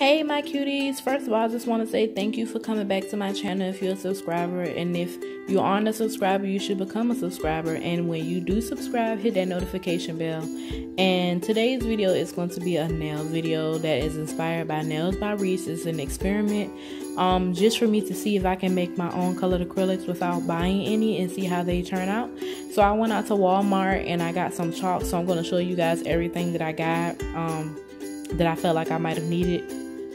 Hey my cuties, first of all I just want to say thank you for coming back to my channel if you're a subscriber, and if you aren't a subscriber you should become a subscriber, and when you do subscribe hit that notification bell. And today's video is going to be a nail video that is inspired by Nails by Reese. It's an experiment just for me to see if I can make my own colored acrylics without buying any and see how they turn out. So I went out to Walmart and I got some chalk, so I'm going to show you guys everything that I got that I felt like I might have needed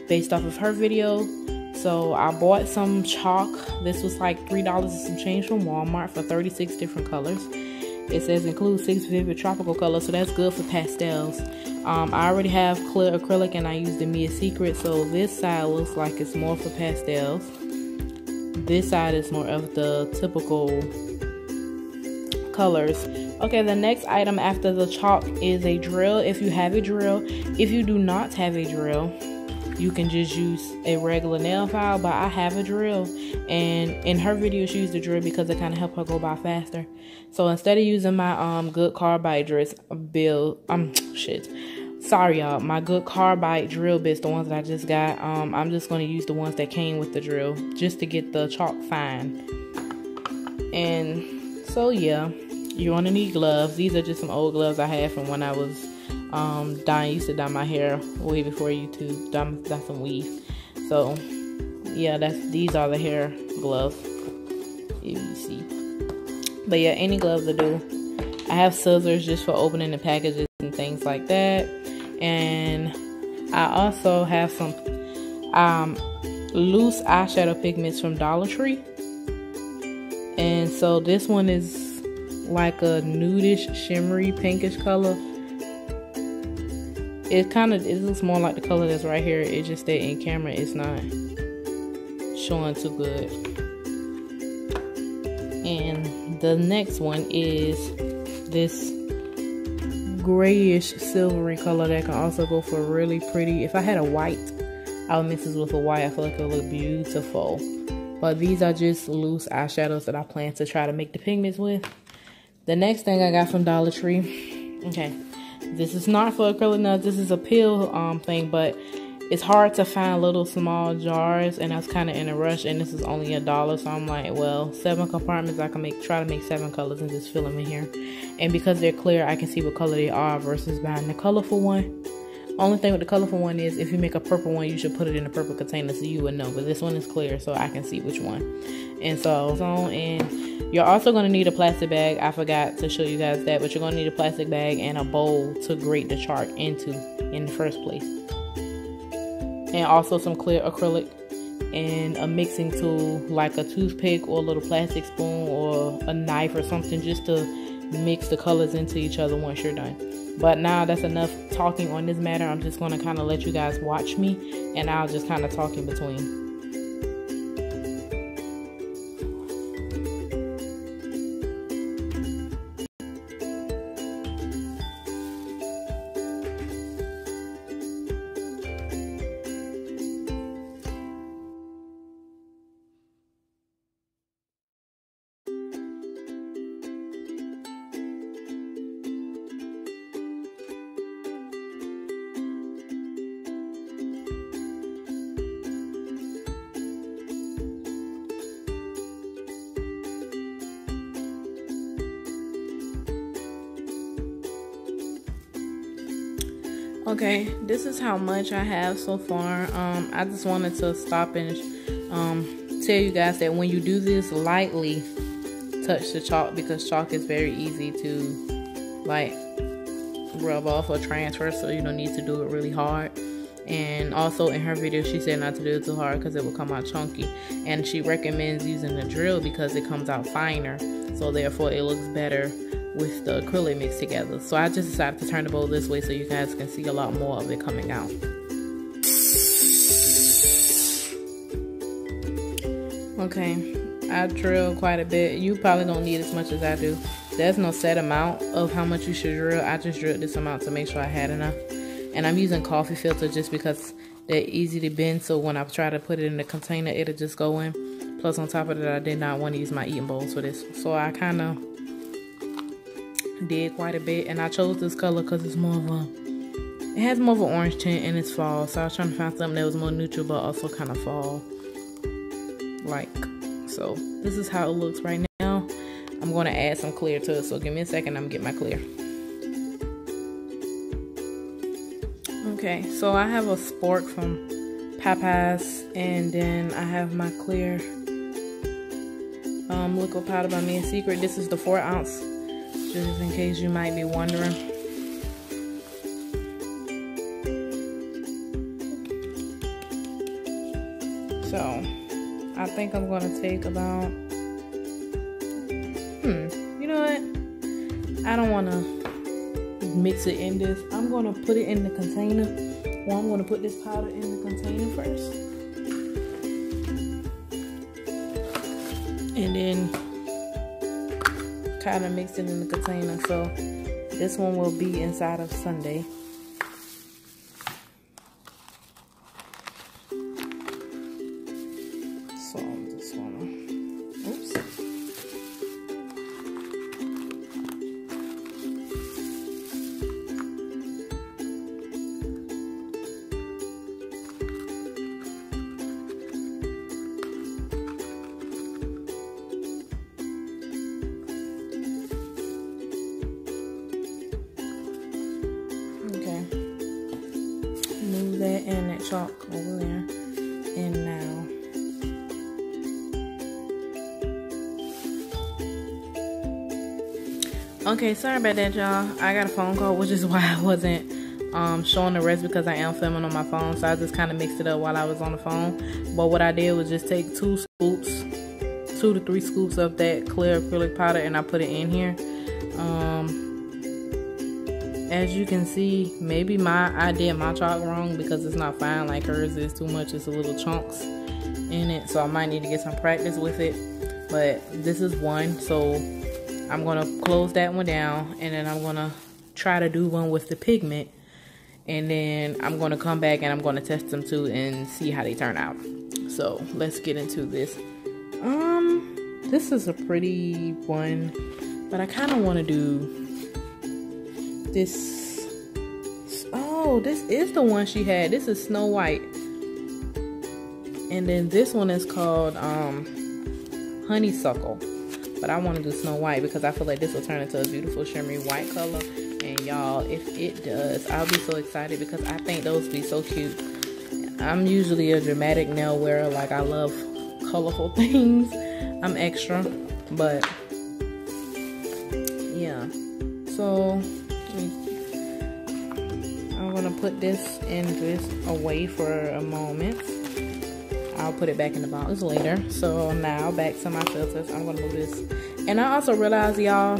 based off of her video. So I bought some chalk. This was like $3 and some change from Walmart for 36 different colors. It says include 6 vivid tropical colors, so that's good for pastels. I already have clear acrylic and I used the Mia Secret, so this side looks like it's more for pastels. This side is more of the typical colors. Okay, the next item after the chalk is a drill. If you have a drill, if you do not have a drill, you can just use a regular nail file, but I have a drill, and in her video she used the drill because it kind of helped her go by faster. So instead of using my good carbide drills, my good carbide drill bits, the ones that I just got, I'm just going to use the ones that came with the drill just to get the chalk fine. And so yeah, you're going to need gloves. These are just some old gloves I had from when I was used to dye my hair way before YouTube, dye some weave. So yeah, these are the hair gloves, if you see. But yeah, any gloves will do. I have scissors just for opening the packages and things like that. And I also have some loose eyeshadow pigments from Dollar Tree. And so this one is like a nudish, shimmery, pinkish color. It looks more like the color that's right here. It's just that in camera it's not showing too good. And the next one is this grayish silvery color that can also go for really pretty. If I had a white, I would mix this with a white. I feel like it would look beautiful. But these are just loose eyeshadows that I plan to try to make the pigments with. The next thing I got from Dollar Tree. Okay. This is not for acrylic nails. This is a peel thing, but it's hard to find little small jars, and I was kind of in a rush, and this is only $1, so I'm like, well, 7 compartments, I can try to make 7 colors and just fill them in here. And because they're clear, I can see what color they are versus buying the colorful one. Only thing with the colorful one is if you make a purple one, you should put it in a purple container so you would know. But this one is clear, so I can see which one. And so and you're also going to need a plastic bag. I forgot to show you guys that, but you're going to need a plastic bag and a bowl to grate the chalk into in the first place. And also some clear acrylic and a mixing tool like a toothpick or a little plastic spoon or a knife or something, just to mix the colors into each other once you're done. But now that's enough talking on this matter. I'm just going to kind of let you guys watch me, and I'll just kind of talk in between. Okay, this is how much I have so far. I just wanted to stop and tell you guys that when you do this, lightly touch the chalk, because chalk is very easy to like rub off or transfer, so you don't need to do it really hard. And also in her video she said not to do it too hard because it will come out chunky, and she recommends using the drill because it comes out finer, so therefore it looks better with the acrylic mixed together. So I just decided to turn the bowl this way so you guys can see a lot more of it coming out. Okay, I drilled quite a bit. You probably don't need as much as I do. There's no set amount of how much you should drill. I just drilled this amount to make sure I had enough. And I'm using coffee filter just because they're easy to bend, so when I try to put it in the container, it'll just go in. Plus on top of that, I did not want to use my eating bowls for this. So I kind of did quite a bit, and I chose this color because it's more of a It has more of an orange tint and it's fall, so I was trying to find something that was more neutral but also kind of fall like. So this is how it looks right now. I'm going to add some clear to it, so give me a second. I'm gonna get my clear. Okay, so I have a spork from Popeyes, and then I have my clear liquid powder by Me Secret. This is the 4 ounce, just in case you might be wondering. So I think I'm gonna take about, you know what? I don't wanna mix it in this. I'm gonna put it in the container. Well, I'm gonna put this powder in the container first. And then kind of mix it in the container. So this one will be inside of Sunday. So I'm just gonna, oops. Move that and that chalk over there. And now okay, sorry about that, y'all. I got a phone call, which is why I wasn't showing the rest, because I am filming on my phone. So I just kind of mixed it up while I was on the phone. But what I did was just take 2 to 3 scoops of that clear acrylic powder, and I put it in here. As you can see, maybe I did my chalk wrong because it's not fine like hers is too much. It's a little chunks in it, so I might need to get some practice with it. But this is one, so I'm gonna close that one down, and then I'm gonna try to do one with the pigment, and then I'm gonna come back and I'm gonna test them too and see how they turn out. So let's get into this. This is a pretty one, but I kind of want to do this. Oh, this is the one she had. This is Snow White, and then this one is called Honeysuckle. But I want to do Snow White because I feel like this will turn into a beautiful shimmery white color. And y'all, if it does, I'll be so excited because I think those would be so cute. I'm usually a dramatic nail wearer. Like, I love colorful things. I'm extra, but yeah. So I'm gonna put this in this away for a moment. I'll put it back in the box later. So now back to my filters. I'm gonna move this. And I also realized, y'all,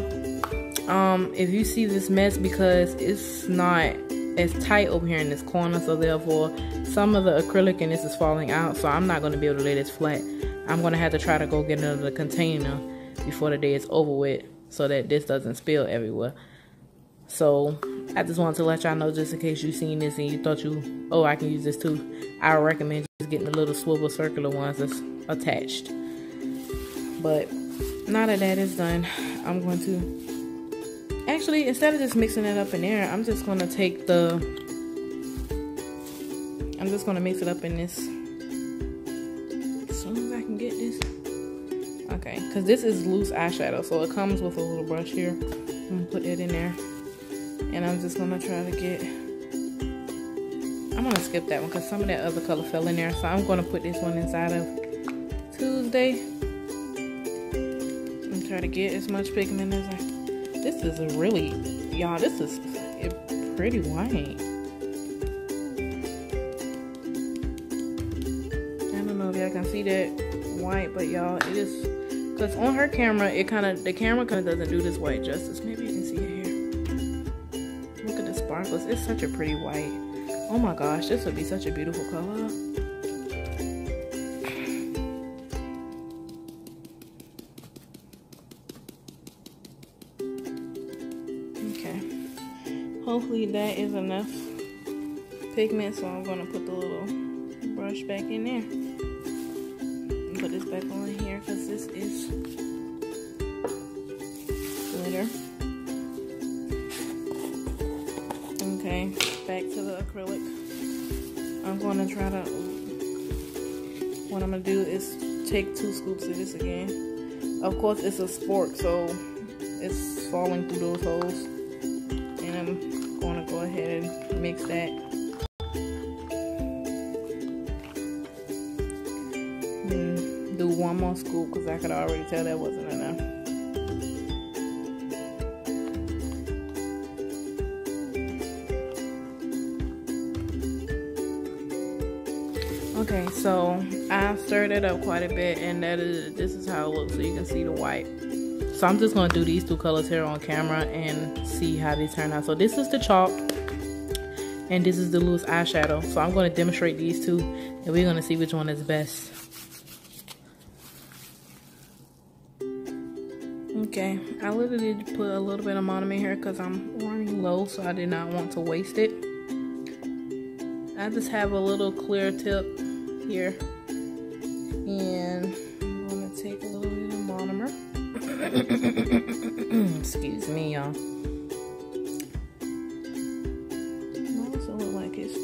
if you see this mess, because it's not as tight over here in this corner, so therefore some of the acrylic in this is falling out, so I'm not gonna be able to lay this flat. I'm gonna have to try to go get another container before the day is over with, so that this doesn't spill everywhere. So I just wanted to let y'all know, just in case you seen this and you thought oh, I can use this too. I recommend just getting the little swivel circular ones that's attached. But now that that is done, I'm going to actually, instead of just mixing it up in there, I'm just gonna take I'm just gonna mix it up in this as soon as I can get this. Okay, because this is loose eyeshadow, so it comes with a little brush here. I'm gonna put that in there. And I'm just gonna try to get, I'm gonna skip that one because some of that other color fell in there. So I'm gonna put this one inside of Tuesday and try to get as much pigment as I, this is a really, y'all, this is pretty white. I don't know if y'all can see that white, but y'all, it is, because on her camera, the camera kind of doesn't do this white justice. Maybe you can see it here. Sparkles. It's such a pretty white. Oh my gosh, this would be such a beautiful color. Okay. Hopefully that is enough pigment, so I'm gonna put the little brush back in there. And put this back on here because this is glitter. Okay, Okay, back to the acrylic. I'm going to try to, what I'm going to do is take 2 scoops of this again. Of course, it's a spork, so it's falling through those holes. And I'm going to go ahead and mix that. And do 1 more scoop because I could already tell that wasn't enough. Okay, so I stirred it up quite a bit, and this is how it looks, so you can see the white. So I'm just going to do these 2 colors here on camera and see how they turn out. So this is the chalk, and this is the loose eyeshadow. So I'm going to demonstrate these 2, and we're going to see which one is best. Okay, I literally put a little bit of monomer here because I'm running low, so I did not want to waste it. I just have a little clear tip here, and I'm going to take a little bit of monomer. Excuse me, y'all. It also looks like it's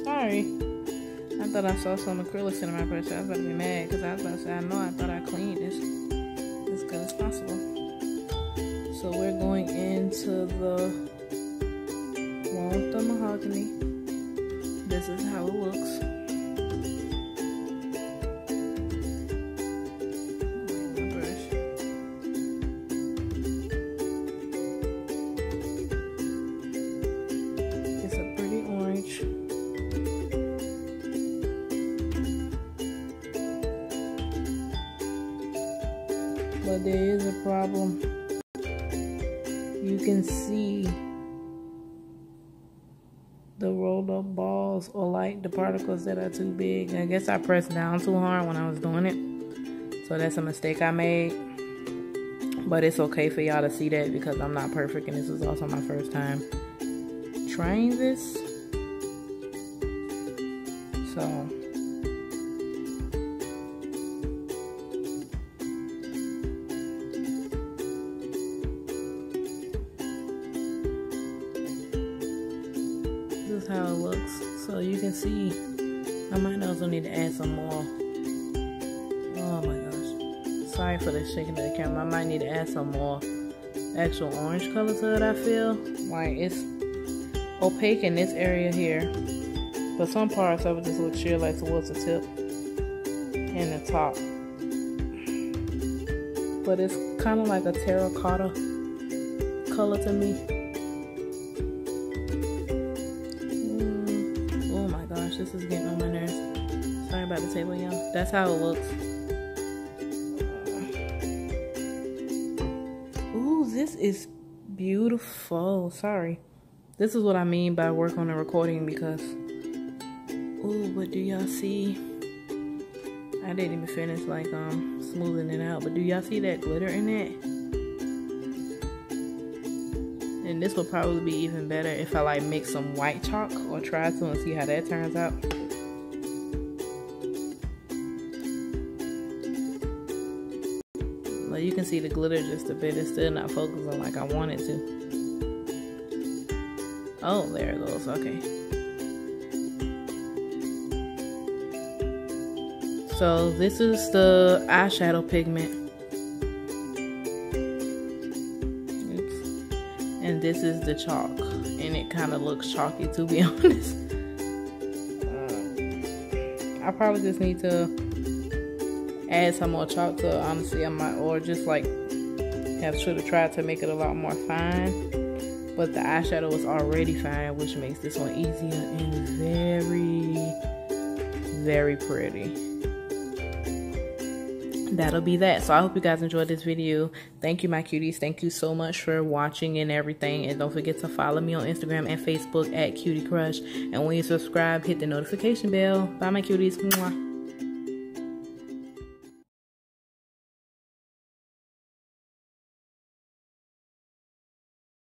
sorry. I thought I saw some acrylics in my brush. I was about to be mad because I was about to say, I thought I cleaned this as good as possible. So we're going into the one with the mahogany. This is how it looks. My brush. It's a pretty orange. But there is a problem. You can see the rolled up balls, or like the particles that are too big. I guess I pressed down too hard when I was doing it, so that's a mistake I made. But it's okay for y'all to see that because I'm not perfect, and this was also my first time trying this. So this is how it looks. So you can see I might also need to add some more. Oh my gosh, sorry for the shaking of the camera. I might need to add some more actual orange color to it. I feel like it's opaque in this area here, but some parts of it just look sheer like towards the tip and the top. But it's kind of like a terracotta color to me. Oh my gosh, this is getting on my nerves. Sorry about the table, y'all. That's how it looks. Ooh, this is beautiful. Sorry. This is what I mean by work on the recording because... Ooh, but do y'all see? I didn't even finish like smoothing it out, but do y'all see that glitter in it? And this will probably be even better if I like mix some white chalk or try to and see how that turns out. But you can see the glitter just a bit. It's still not focusing like I want it to. Oh, there it goes. Okay. So this is the eyeshadow pigment. Oops. And this is the chalk. And it kind of looks chalky, to be honest. I probably just need to add some more chalk to it, honestly. I might, or just like should have tried to make it a lot more fine. But the eyeshadow is already fine, which makes this one easier and very, very pretty. That'll be that. So I hope you guys enjoyed this video. Thank you, my cuties. Thank you so much for watching and everything. And don't forget to follow me on Instagram and Facebook at Kutie Krush. And when you subscribe, hit the notification bell. Bye, my cuties. Mwah.